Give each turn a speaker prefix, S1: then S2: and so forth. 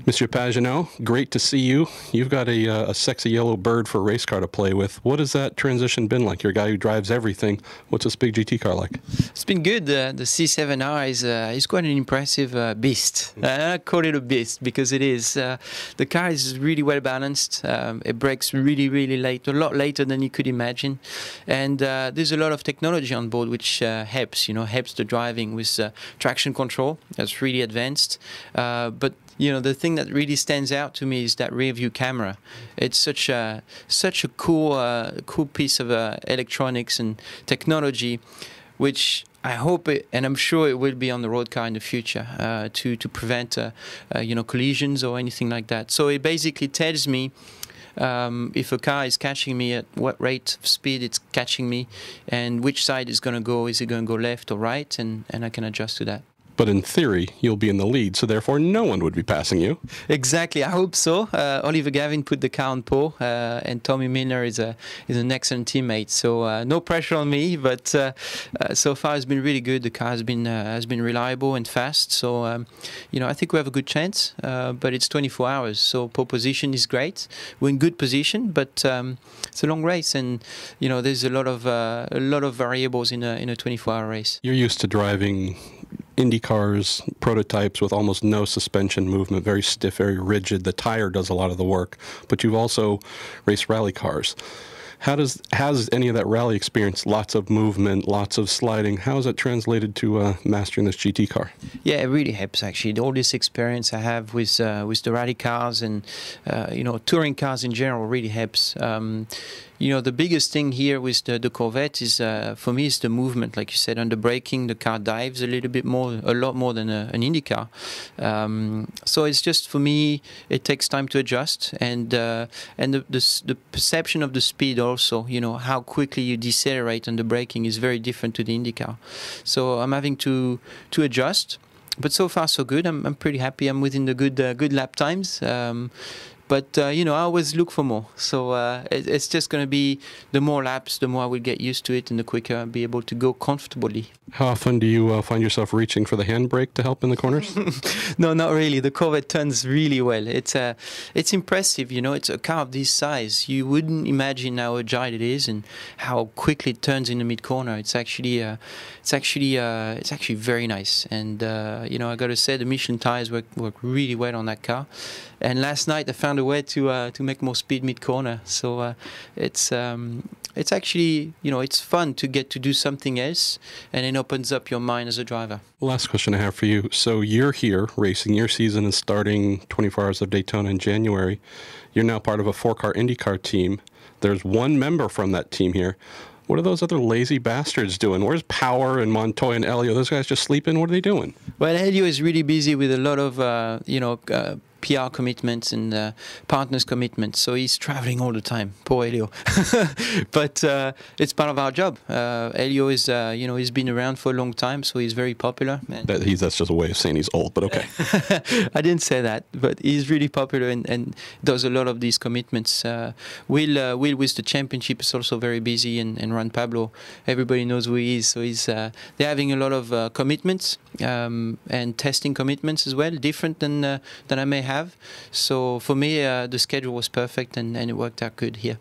S1: Monsieur Pagenaud, great to see you. You've got a sexy yellow bird for a race car to play with. What has that transition been like? You're a guy who drives everything. What's this big GT car like?
S2: It's been good. The C7.R is quite an impressive beast. I call it a beast because it is. The car is really well balanced. It brakes really late, a lot later than you could imagine. And there's a lot of technology on board which helps the driving with traction control. That's really advanced. But the thing that really stands out to me is that rear view camera. It's such a cool piece of electronics and technology, which I hope and I'm sure it will be on the road car in the future to prevent collisions or anything like that. So it basically tells me if a car is catching me, at what rate of speed it's catching me, and which side is going to go. Is it going to go left or right? And I can adjust to that.
S1: But in theory, you'll be in the lead, so therefore no one would be passing you.
S2: Exactly, I hope so. Oliver Gavin put the car on pole, and Tommy Milner is an excellent teammate. So no pressure on me, but so far it's been really good. The car has been reliable and fast. So I think we have a good chance. But it's 24 hours, so pole position is great. We're in good position, but it's a long race, and there's a lot of variables in a 24-hour race.
S1: You're used to driving IndyCars, prototypes with almost no suspension movement, very stiff, very rigid. The tire does a lot of the work, but you've also raced rally cars. Has any of that rally experience, lots of movement, lots of sliding, how is that translated to mastering this GT car?
S2: Yeah, it really helps actually. All this experience I have with the rally cars and touring cars in general really helps. The biggest thing here with the Corvette is, for me, is the movement. Like you said, under braking, the car dives a lot more than an IndyCar. So it's just, for me, it takes time to adjust, and the perception of the speed also. How quickly you decelerate under braking is very different to the IndyCar. So I'm having to adjust, but so far so good. I'm pretty happy. I'm within the good lap times. But I always look for more. So it's just going to be the more laps, the more I will get used to it, and the quicker I'll be able to go comfortably.
S1: How often do you find yourself reaching for the handbrake to help in the corners?
S2: No, not really. The Corvette turns really well. It's impressive. It's a car of this size. You wouldn't imagine how agile it is and how quickly it turns in the mid corner. It's actually very nice. And I got to say, the Michelin tires work really well on that car. And last night I found a way to make more speed mid corner. So it's actually it's fun to get to do something else, and it opens up your mind as a driver.
S1: Last question I have for you. So you're here racing. Your season is starting 24 Hours of Daytona in January. You're now part of a 4-car IndyCar team. There's one member from that team here. What are those other lazy bastards doing? Where's Power and Montoya and Elio? Those guys just sleeping? What are they doing?
S2: Well, Elio is really busy with a lot of PR commitments and partners commitments, so he's traveling all the time. Poor Elio. But it's part of our job. Elio is, he's been around for a long time, so he's very popular.
S1: That's just a way of saying he's old, but okay.
S2: I didn't say that, but he's really popular and does a lot of these commitments. Will with the championship is also very busy, and Juan Pablo, everybody knows who he is, so they're having a lot of commitments and testing commitments as well, different than I may have. So for me, the schedule was perfect, and it worked out good here.